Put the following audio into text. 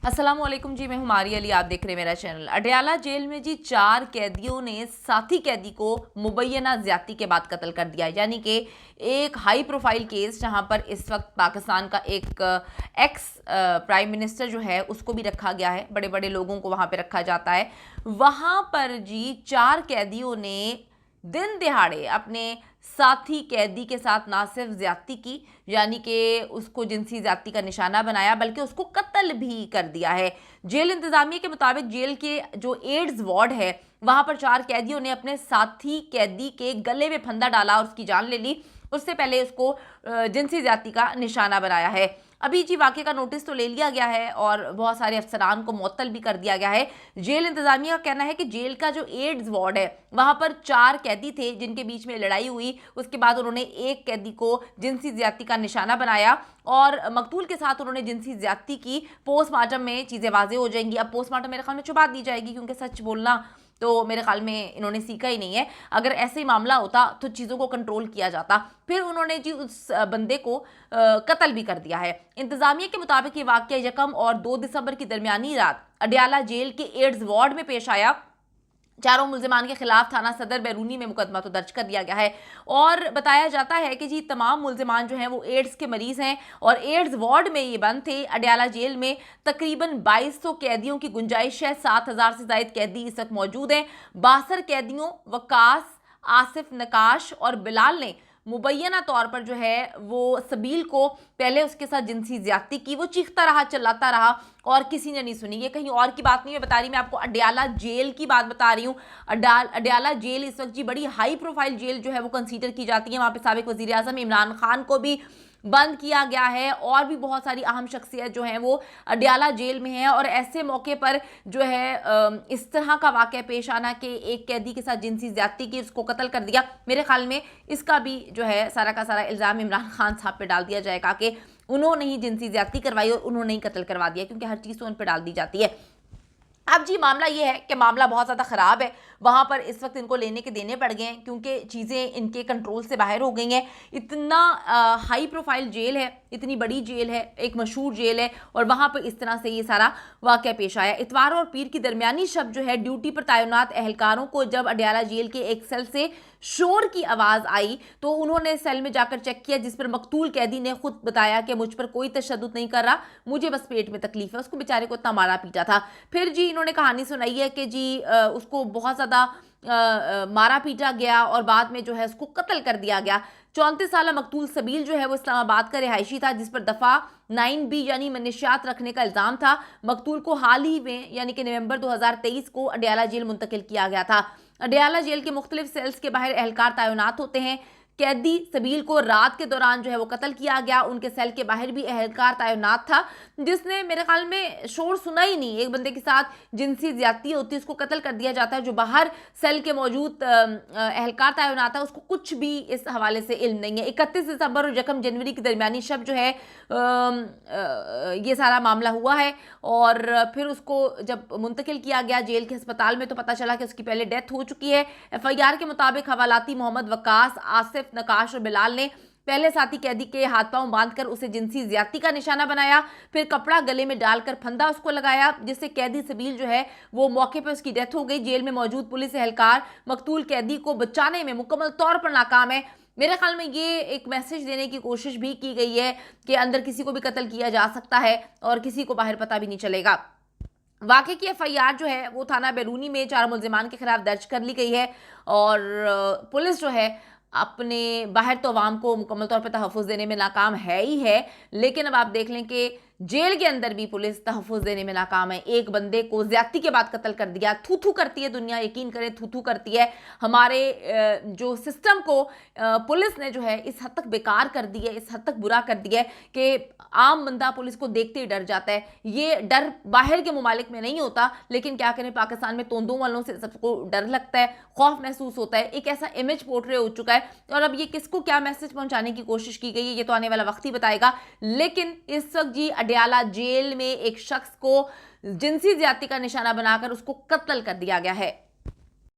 अस्सलाम वालेकुम जी, मैं हूं मारी अली, आप देख रहे हैं मेरा चैनल। अडयाला जेल में जी 4 कैदियों ने साथी कैदी को मुबैना ज्यादती के बाद कत्ल कर दिया। यानी कि एक हाई प्रोफाइल केस जहां पर इस वक्त पाकिस्तान का एक एक्स प्राइम मिनिस्टर जो है उसको भी रखा गया है, बड़े बड़े लोगों को वहां पे रखा जाता है। वहां पर जी 4 कैदियों ने दिन दिहाड़े अपने साथी कैदी के साथ ना सिर्फ ज्यादती की, यानी कि उसको जिनसी ज्यादती का निशाना बनाया, बल्कि उसको कत्ल भी कर दिया है। जेल इंतजामिया के मुताबिक जेल के जो एड्स वार्ड है वहां पर 4 कैदियों ने अपने साथी कैदी के गले में फंदा डाला और उसकी जान ले ली। उससे पहले उसको जिनसी ज्यादती का निशाना बनाया है। अभी जी वाक़े का नोटिस तो ले लिया गया है और बहुत सारे अफसरान को मुअत्तल भी कर दिया गया है। जेल इंतजामिया का कहना है कि जेल का जो एड्स वार्ड है वहां पर 4 कैदी थे जिनके बीच में लड़ाई हुई। उसके बाद उन्होंने एक कैदी को जिनसी ज्यादती का निशाना बनाया और मकतूल के साथ उन्होंने जिनसी ज्यादती की। पोस्टमार्टम में चीज़ें वाज़ेह हो जाएंगी। अब पोस्टमार्टम मेरे ख्याल में छुपा दी जाएगी, क्योंकि सच बोलना तो मेरे ख्याल में इन्होंने सीखा ही नहीं है। अगर ऐसे ही मामला होता तो चीज़ों को कंट्रोल किया जाता। फिर उन्होंने जी उस बंदे को कत्ल भी कर दिया है। इंतजामिया के मुताबिक ये वाक़या 1 और 2 दिसंबर की दरमियानी रात अडयाला जेल के एड्स वार्ड में पेश आया। चारों मुल्जिमान के खिलाफ थाना सदर बैरूनी में मुकदमा तो दर्ज कर दिया गया है और बताया जाता है कि जी तमाम मुल्जिमान जो हैं वो एड्स के मरीज हैं और एड्स वार्ड में ये बंद थे। अडयाला जेल में तकरीबन 2200 कैदियों की गुंजाइश है। 7000 से ज़ायद कैदी इस वक्त मौजूद हैं। 62 कैदियों वकास, आसिफ नकाश और बिलाल ने मुबैना तौर पर जो है वो सबील को पहले उसके साथ जिनसी ज्यादती की। वो चीखता रहा, चिल्लाता रहा और किसी ने नहीं सुनी। ये कहीं और की बात नहीं मैं बता रही, मैं आपको अडयाला जेल की बात बता रही हूँ। अडयाला जेल इस वक्त जी बड़ी हाई प्रोफाइल जेल जो है वो कंसीडर की जाती है। वहाँ पे साबिक वज़ीर आज़म इमरान खान को भी बंद किया गया है और भी बहुत सारी अहम शख्सियत जो हैं वो अडयाला जेल में हैं। और ऐसे मौके पर जो है इस तरह का वाक़या पेश आना कि एक कैदी के साथ जिनसी ज्यादती की, उसको कत्ल कर दिया, मेरे ख्याल में इसका भी जो है सारा का सारा इल्ज़ाम इमरान खान साहब पे डाल दिया जाएगा कि उन्होंने ही जिनसी ज्यादती करवाई और उन्होंने ही कत्ल करवा दिया, क्योंकि हर चीज़ तो उन पर डाल दी जाती है। अब जी मामला ये है कि मामला बहुत ज़्यादा ख़राब है। वहाँ पर इस वक्त इनको लेने के देने पड़ गए हैं, क्योंकि चीज़ें इनके कंट्रोल से बाहर हो गई हैं। इतना हाई प्रोफाइल जेल है, इतनी बड़ी जेल है, एक मशहूर जेल है और वहाँ पर इस तरह से ये सारा वाक़या पेश आया। इतवार और पीर की दरमियानी शब जो है ड्यूटी पर तैनात एहलकारों को जब अडयाला जेल के एक सेल से शोर की आवाज़ आई तो उन्होंने सेल में जाकर चेक किया, जिस पर मकतूल कैदी ने खुद बताया कि मुझ पर कोई तशद्दुद नहीं कर रहा, मुझे बस पेट में तकलीफ है। उसको बेचारे को इतना मारा पीटा था। फिर जी इन्होंने कहानी सुनाई है कि जी उसको बहुत ज़्यादा मारा पीटा गया और बाद में जो है उसको कत्ल कर दिया गया। 34 साल मकतूल सबील जो है वो इस्लामाबाद का रिहायशी था, जिस पर दफ़ा 9B यानी मनशियात रखने का इल्ज़ाम था। मकतूल को हाल ही में यानी कि नवंबर 2023 को अडयाला जेल मुंतकिल किया गया था। अडयाला जेल के मुख्तलिफ सेल्स के बाहर एहलकार तैनात होते हैं। कैदी सबील को रात के दौरान जो है वो कत्ल किया गया। उनके सेल के बाहर भी एहलकार तैनात था, जिसने मेरे ख्याल में शोर सुना ही नहीं। एक बंदे के साथ जिनसी ज्यादती होती है, उसको कत्ल कर दिया जाता है। जो बाहर सेल के मौजूद एहलकार तैनात है उसको कुछ भी इस हवाले से इल्म नहीं है। 31 दिसंबर और 1 जनवरी की दरमियानी शब जो है ये सारा मामला हुआ है और फिर उसको जब मुंतकिल किया गया जेल के अस्पताल में तो पता चला कि उसकी पहले डेथ हो चुकी है। FIR के मुताबिक हवालाती मोहम्मद वकास, आसिफ नकाश और बिलाल ने पहले साथी कैदी के हाथ पांव बांधकर उसे जिनसी ज्यादती का निशाना बनाया, फिर कपड़ा गले में डालकर फंदा उसको लगाया, जिससे कैदी सबील जो है वो मौके पर उसकी डेथ हो गई। जेल में मौजूद पुलिस एहलकार मकतूल कैदी को बचाने में मुकम्मल तौर पर नाकाम है। मेरे ख्याल में ये एक मैसेज देने की कोशिश भी की गई है कि अंदर किसी को भी कत्ल किया जा सकता है और किसी को बाहर पता भी नहीं चलेगा। वाक़े की FIR जो है वो थाना बैरूनी में 4 मुल्जिमान के खिलाफ दर्ज कर ली गई है और पुलिस जो है अपने बाहर तो अवाम को मुकम्मल तौर पर तहफ़्फ़ुज़ देने में नाकाम है ही है, लेकिन अब आप देख लें कि जेल के अंदर भी पुलिस तहफ़्फ़ुज़ देने में नाकाम है। एक बंदे को ज़्यादती के बाद कत्ल कर दिया। थू थू करती है दुनिया, यकीन करें थू थू करती है। हमारे जो सिस्टम को पुलिस ने जो है इस हद तक बेकार कर दी है, इस हद तक बुरा कर दिया है कि आम बंदा पुलिस को देखते ही डर जाता है। ये डर बाहर के मुमालिक में नहीं होता, लेकिन क्या करें पाकिस्तान में तोंदों वालों से सबको डर लगता है, खौफ महसूस होता है। एक ऐसा इमेज पोर्ट्रे हो चुका है और अब ये किसको क्या मैसेज पहुंचाने की कोशिश की गई है ये तो आने वाला वक्त ही बताएगा। लेकिन इस वक्त जी अडयाला जेल में एक शख्स को जिनसी ज्यादती का निशाना बनाकर उसको कत्ल कर दिया गया है।